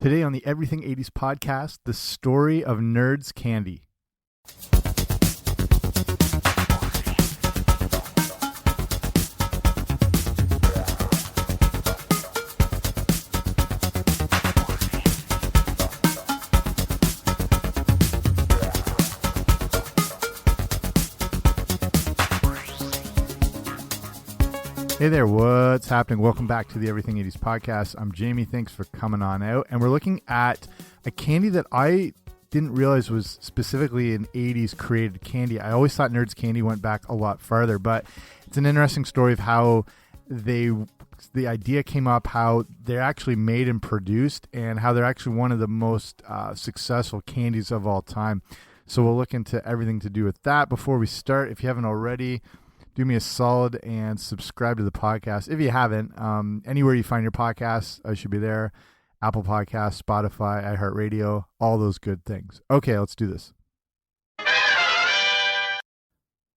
Today on the Everything 80s podcast, the story of Neeeeeeerd's candy. Hey there, what's happening? Welcome back to the Everything 80s podcast. I'm Jamie. Thanks for coming on out. And we're looking at a candy that I didn't realize was specifically an 80s created candy. I always thought Neeeeeeerd's candy went back a lot farther, but it's an interesting story of how the idea came up, how they're actually made and produced, and how they're actually one of the most successful candies of all time. So we'll look into everything to do with that. Before we start, if you haven't already, do me a solid and subscribe to the podcast. If you haven't, anywhere you find your podcasts, I should be there. Apple Podcasts, Spotify, iHeartRadio, all those good things. Okay, let's do this.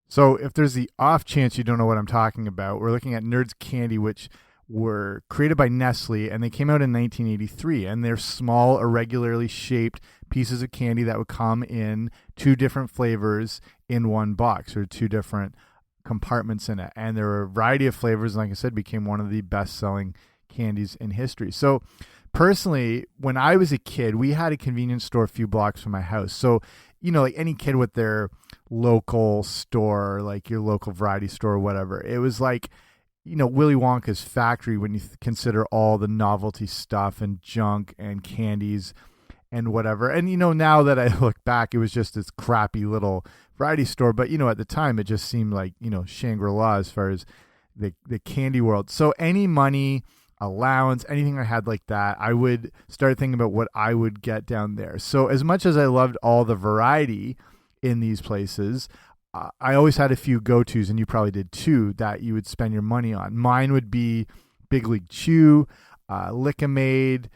So if there's the off chance you don't know what I'm talking about, we're looking at Neeeeeeerd's candy, which were created by Nestle, and they came out in 1983. And they're small, irregularly shaped pieces of candy that would come in two different flavors in one box, or two different compartments in it, and there were a variety of flavors, and like I said, became one of the best-selling candies in history. So personally, when I was a kid, we had a convenience store a few blocks from my house. So, you know, like any kid with their local store, like your local variety store or whatever, it was like, you know, Willy Wonka's factory when you consider all the novelty stuff and junk and candies and whatever. And, you know, now that I look back, it was just this crappy little variety store. But, you know, at the time, it just seemed like, you know, Shangri-La as far as the candy world. So any money, allowance, anything I had like that, I would start thinking about what I would get down there. So as much as I loved all the variety in these places, I always had a few go-tos, and you probably did too, that you would spend your money on. Mine would be Big League Chew, Lick-O-Made,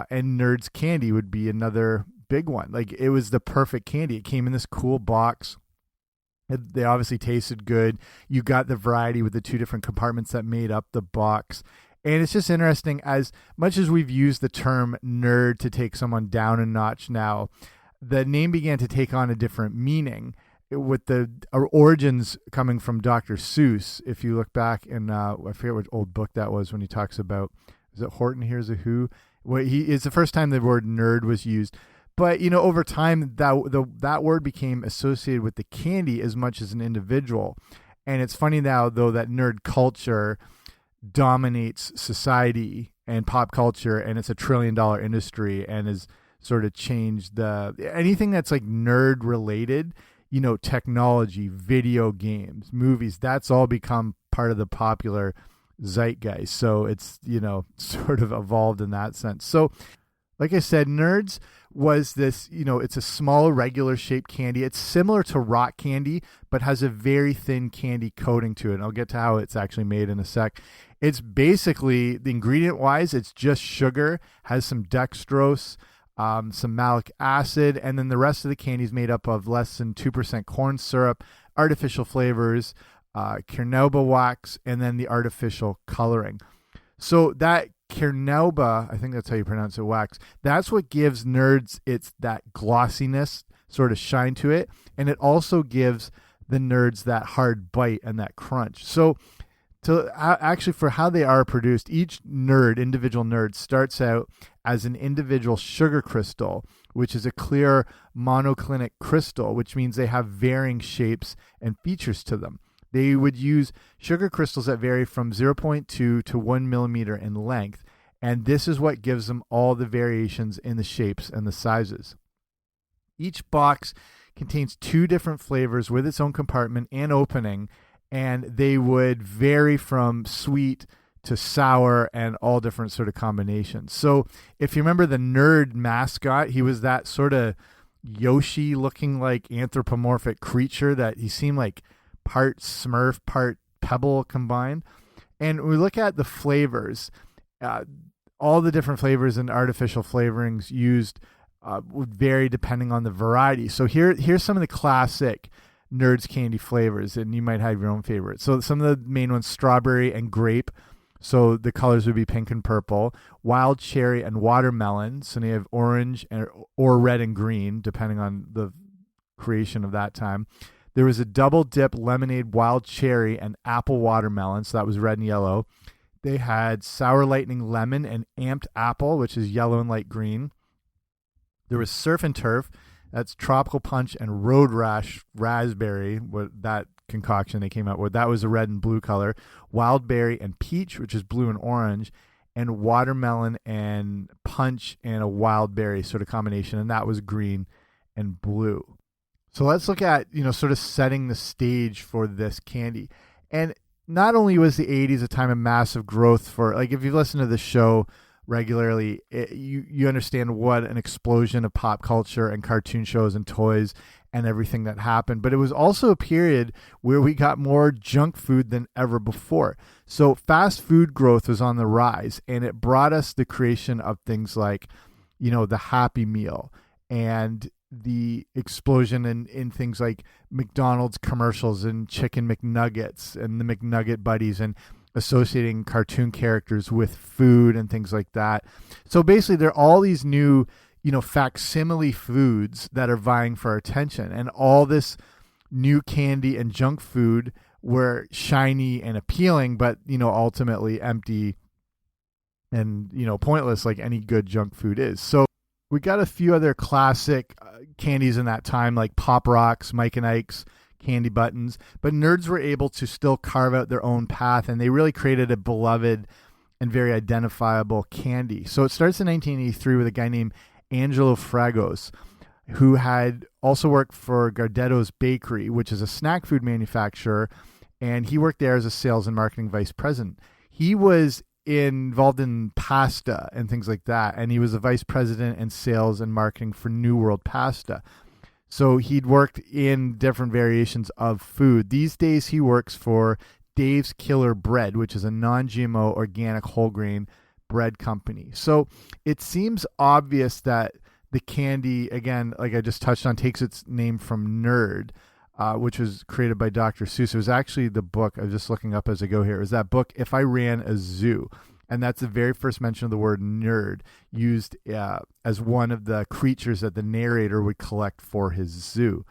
and Neeeeeeerd's candy would be another big one. Like, it was the perfect candy. It came in this cool box. They obviously tasted good. You got the variety with the two different compartments that made up the box. And it's just interesting, as much as we've used the term nerd to take someone down a notch now, the name began to take on a different meaning, with the origins coming from Dr. Seuss. If you look back in, I forget which old book that was, when he talks about, is it Horton Hears a Who? Well, it's the first time the word nerd was used. But, you know, over time, that word became associated with the candy as much as an individual. And it's funny now, though, that nerd culture dominates society and pop culture, and it's $1 trillion industry, and has sort of changed anything that's like nerd related, you know, technology, video games, movies, that's all become part of the popular zeitgeist. So it's, you know, sort of evolved in that sense. So like I said, Neeeeeeerd's was this, you know, it's a small regular shaped candy. It's similar to rock candy, but has a very thin candy coating to it. And I'll get to how it's actually made in a sec. It's basically, the ingredient wise, it's just sugar, has some dextrose, some malic acid, and then the rest of the candy is made up of less than 2% corn syrup, artificial flavors, carnauba wax, and then the artificial coloring. So that carnauba, I think that's how you pronounce it, wax, that's what gives Neeeeeeerd's its that glossiness, sort of shine to it, and it also gives the Neeeeeeerd's that hard bite and that crunch. So actually, for how they are produced, each individual Neeeeeeerd, starts out as an individual sugar crystal, which is a clear monoclinic crystal, which means they have varying shapes and features to them. They would use sugar crystals that vary from 0.2 to 1 millimeter in length, and this is what gives them all the variations in the shapes and the sizes. Each box contains two different flavors with its own compartment and opening, and they would vary from sweet to sour and all different sort of combinations. So if you remember the Nerd mascot, he was that sort of Yoshi looking like anthropomorphic creature that he seemed like part Smurf, part Pebble combined. And we look at the flavors, all the different flavors and artificial flavorings used would vary depending on the variety. So here's some of the classic Neeeeeeerd's candy flavors, and you might have your own favorites. So some of the main ones, strawberry and grape, So the colors would be pink and purple, wild cherry and watermelon. So they have orange or red and green, depending on the creation of that time. There was a double dip lemonade, wild cherry, and apple watermelon. So that was red and yellow. They had sour lightning lemon and amped apple, which is yellow and light green. There was surf and turf. That's tropical punch and road rash raspberry. What that concoction they came out with, that was a red and blue color. Wild berry and peach, which is blue and orange, and watermelon and punch and a wild berry sort of combination, and that was green and blue. So let's look at, sort of setting the stage for this candy. And not only was the 80s a time of massive growth for, like, if you listen to the show regularly, you understand what an explosion of pop culture and cartoon shows and toys and everything that happened. But it was also a period where we got more junk food than ever before. So fast food growth was on the rise, and it brought us the creation of things like, the Happy Meal and the explosion in things like McDonald's commercials and chicken McNuggets and the McNugget buddies and associating cartoon characters with food and things like that. So basically there are all these new, facsimile foods that are vying for our attention, and all this new candy and junk food were shiny and appealing, but, ultimately empty and, pointless, like any good junk food is. So we got a few other classic candies in that time, like Pop Rocks, Mike and Ike's, Candy Buttons, but nerds were able to still carve out their own path, and they really created a beloved and very identifiable candy. So it starts in 1983 with a guy named Angelo Fragos, who had also worked for Gardetto's Bakery, which is a snack food manufacturer, and he worked there as a sales and marketing vice president. He was involved in pasta and things like that, and he was the vice president in sales and marketing for New World Pasta. So he'd worked in different variations of food. These days he works for Dave's Killer Bread, which is a non-GMO organic whole grain bread company. So it seems obvious that the candy, again, like I just touched on, takes its name from Nerd, which was created by Dr. Seuss. It was actually the book, I was just looking up as I go here, it was that book, If I Ran a Zoo. And that's the very first mention of the word nerd, used as one of the creatures that the narrator would collect for his zoo.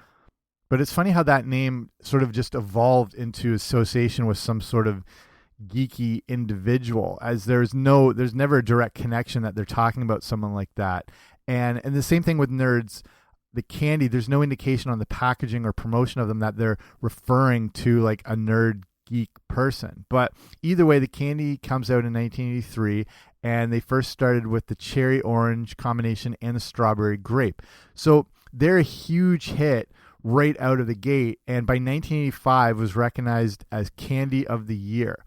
But it's funny how that name sort of just evolved into association with some sort of geeky individual, as there's never a direct connection that they're talking about someone like that. And the same thing with nerds, the candy, there's no indication on the packaging or promotion of them that they're referring to like a nerd geek person. But either way, the candy comes out in 1983, and they first started with the cherry orange combination and the strawberry grape. So they're a huge hit right out of the gate, and by 1985 was recognized as Candy of the Year.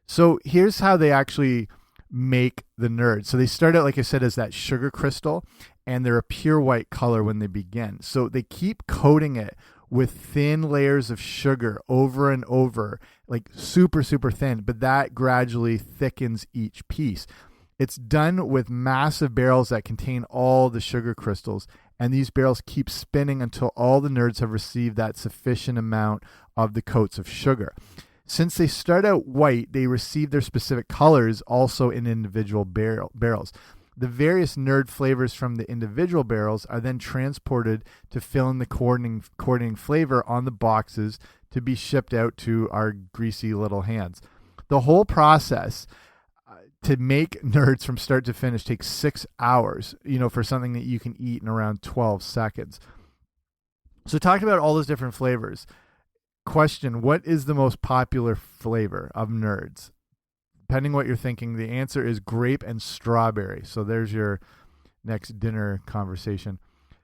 So here's how they actually make the Nerds. So they start out, like I said, as that sugar crystal, and they're a pure white color when they begin. So they keep coating it with thin layers of sugar over and over, like super, super thin, but that gradually thickens each piece. It's done with massive barrels that contain all the sugar crystals, and these barrels keep spinning until all the nerds have received that sufficient amount of the coats of sugar. Since they start out white, they receive their specific colors also in individual barrels. The various nerd flavors from the individual barrels are then transported to fill in the coordinating flavor on the boxes to be shipped out to our greasy little hands. The whole process to make nerds from start to finish takes 6 hours, for something that you can eat in around 12 seconds. So talking about all those different flavors, question, what is the most popular flavor of nerds? Depending what you're thinking, the answer is grape and strawberry. So there's your next dinner conversation.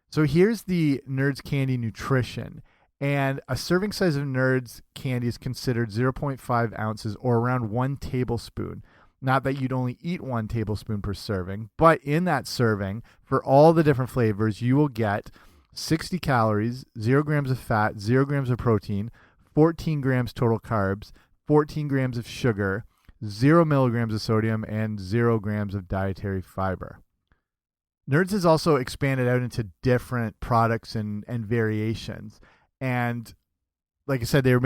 So here's the Nerds candy nutrition. And a serving size of Nerds candy is considered 0.5 ounces or around 1 tablespoon. Not that you'd only eat 1 tablespoon per serving, but in that serving, for all the different flavors, you will get 60 calories, 0 grams of fat, 0 grams of protein, 14 grams total carbs, 14 grams of sugar, 0 milligrams of sodium, and 0 grams of dietary fiber. Nerds has also expanded out into different products and variations. And like I said, they were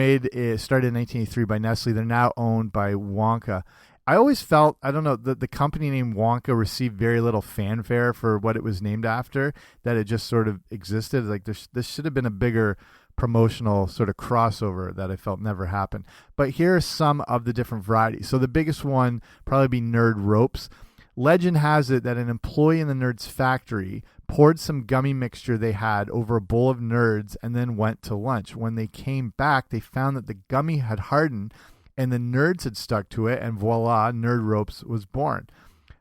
started in 1983 by Nestle. They're now owned by Wonka. I always felt, I don't know, the company name Wonka received very little fanfare for what it was named after, that it just sort of existed. Like this should have been a bigger promotional sort of crossover that I felt never happened. But here are some of the different varieties. So the biggest one probably be Nerd Ropes. Legend has it that an employee in the Nerds factory poured some gummy mixture they had over a bowl of Nerds and then went to lunch. When they came back, they found that the gummy had hardened and the Nerds had stuck to it, and voila, Nerd Ropes was born.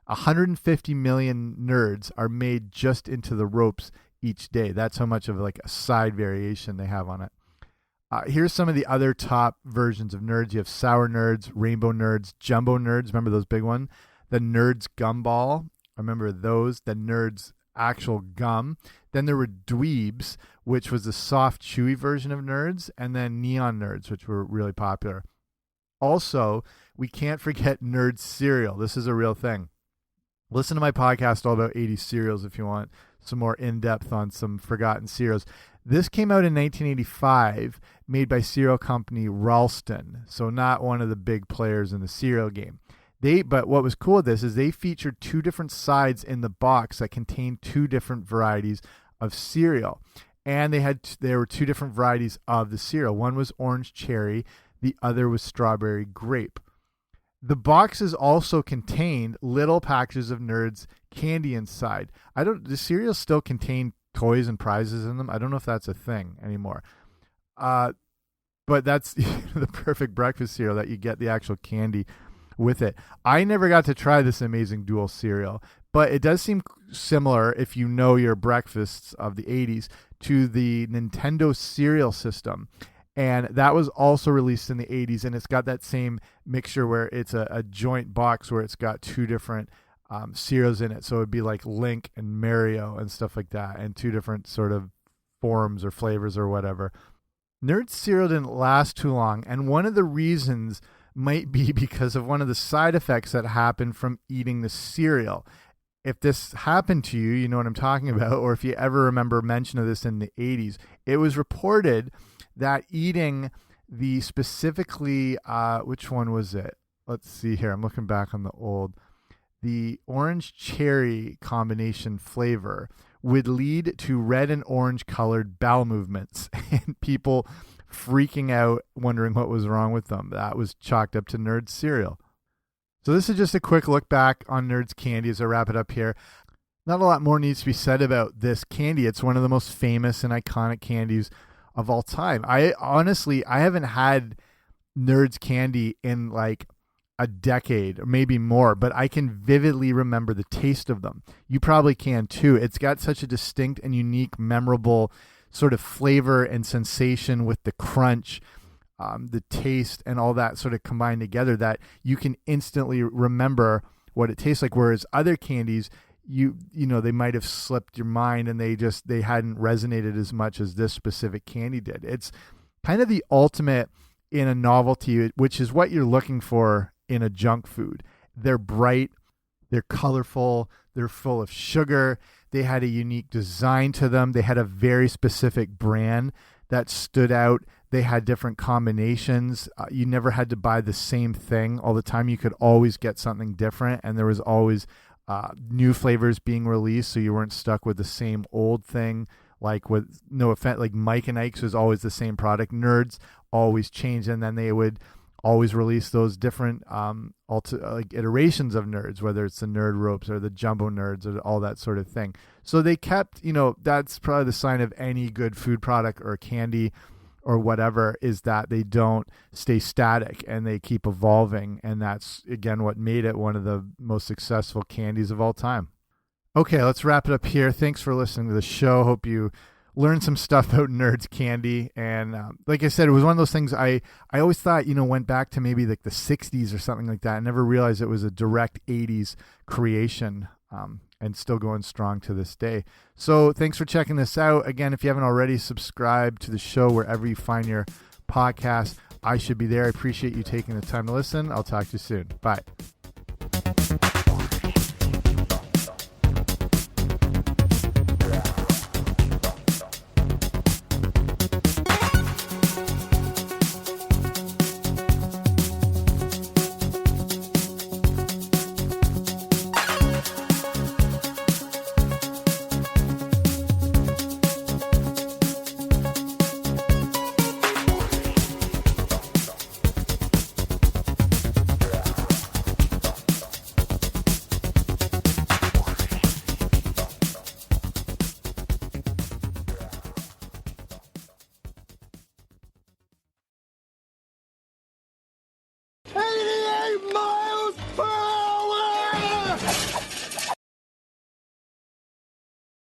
150 million Nerds are made just into the ropes each day. That's how much of like a side variation they have on it. Here's some of the other top versions of Nerds. You have Sour Nerds, Rainbow Nerds, Jumbo Nerds. Remember those big ones? The Nerds Gumball. I remember those. The Nerds actual gum. Then there were Dweebs, which was the soft, chewy version of Nerds. And then Neon Nerds, which were really popular. Also, we can't forget Nerds cereal. This is a real thing. Listen to my podcast all about 80s cereals if you want some more in-depth on some forgotten cereals. This came out in 1985, made by cereal company Ralston, so not one of the big players in the cereal game. But what was cool with this is they featured two different sides in the box that contained two different varieties of cereal. And there were two different varieties of the cereal. One was orange cherry, the other was strawberry grape. The boxes also contained little packages of Nerds candy inside. The cereals still contain toys and prizes in them. I don't know if that's a thing anymore. But that's the perfect breakfast cereal, that you get the actual candy with it. I never got to try this amazing dual cereal, but it does seem similar, if you know your breakfasts of the 80s, to the Nintendo cereal system. And that was also released in the 80s, and it's got that same mixture where it's a joint box where it's got two different cereals in it. So it would be like Link and Mario and stuff like that, and two different sort of forms or flavors or whatever. Nerd cereal didn't last too long, and one of the reasons might be because of one of the side effects that happened from eating the cereal. If this happened to you, you know what I'm talking about, or if you ever remember mention of this in the 80s, it was reported that eating the specifically, which one was it? Let's see here. I'm looking back on the orange cherry combination flavor would lead to red and orange colored bowel movements and people freaking out, wondering what was wrong with them. That was chalked up to Nerds cereal. So this is just a quick look back on Nerds candy as I wrap it up here. Not a lot more needs to be said about this candy. It's one of the most famous and iconic candies of all time. I haven't had Nerds candy in like a decade or maybe more, but I can vividly remember the taste of them. You probably can too. It's got such a distinct and unique, memorable sort of flavor and sensation with the crunch, the taste, and all that sort of combined together that you can instantly remember what it tastes like. Whereas other candies, you know, they might have slipped your mind and they hadn't resonated as much as this specific candy did. It's kind of the ultimate in a novelty, which is what you're looking for in a junk food. They're bright, they're colorful, they're full of sugar. They had a unique design to them. They had a very specific brand that stood out. They had different combinations. You never had to buy the same thing all the time. You could always get something different, and there was always new flavors being released, so you weren't stuck with the same old thing. Like with no offense, like Mike and Ike's was always the same product. Nerds always changed, and then they would always release those different like iterations of Nerds, whether it's the Nerd Ropes or the Jumbo Nerds or all that sort of thing. So they kept, you know, that's probably the sign of any good food product or candy or whatever, is that they don't stay static and they keep evolving. And that's, again, what made it one of the most successful candies of all time. Okay, let's wrap it up here. Thanks for listening to the show. Hope you learned some stuff about Nerds candy. And like I said, it was one of those things I always thought, you know, went back to maybe like the 60s or something like that. I never realized it was a direct 80s creation, and still going strong to this day. So thanks for checking this out. Again, if you haven't already, subscribe to the show wherever you find your podcast. I should be there. I appreciate you taking the time to listen. I'll talk to you soon. Bye.